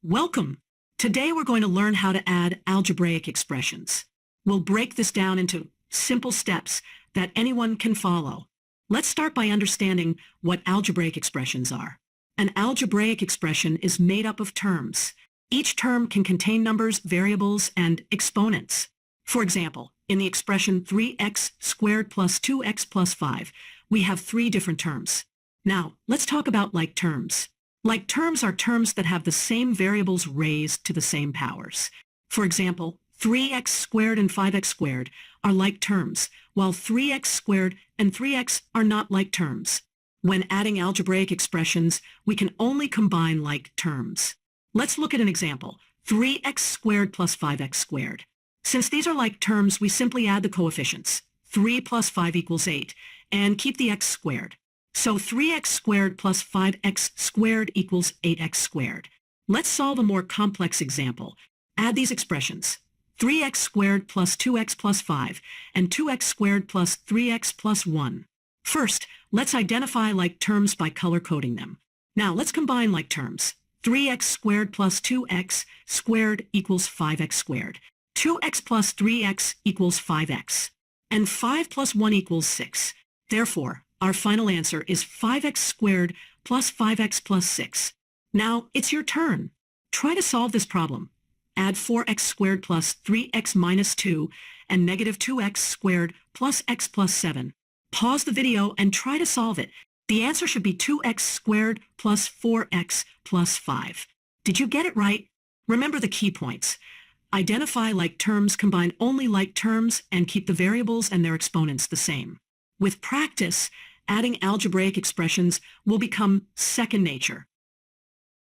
Welcome! Today we're going to learn how to add algebraic expressions. We'll break this down into simple steps that anyone can follow. Let's start by understanding what algebraic expressions are. An algebraic expression is made up of terms. Each term can contain numbers, variables, and exponents. For example, in the expression 3x squared plus 2x plus 5, we have three different terms. Now, let's talk about like terms. Like terms are terms that have the same variables raised to the same powers. For example, 3x squared and 5x squared are like terms, while 3x squared and 3x are not like terms. When adding algebraic expressions, we can only combine like terms. Let's look at an example, 3x squared plus 5x squared. Since these are like terms, we simply add the coefficients, 3 plus 5 equals 8, and keep the x squared. So 3x squared plus 5x squared equals 8x squared. Let's solve a more complex example. Add these expressions, 3x squared plus 2x plus 5, and 2x squared plus 3x plus 1. First, let's identify like terms by color-coding them. Now let's combine like terms. 3x squared plus 2x squared equals 5x squared. 2x plus 3x equals 5x. And 5 plus 1 equals 6. Therefore, our final answer is 5x squared plus 5x plus 6. Now, it's your turn. Try to solve this problem. Add 4x squared plus 3x minus 2 and negative 2x squared plus x plus 7. Pause the video and try to solve it. The answer should be 2x squared plus 4x plus 5. Did you get it right? Remember the key points. Identify like terms, combine only like terms, and keep the variables and their exponents the same. With practice, adding algebraic expressions will become second nature.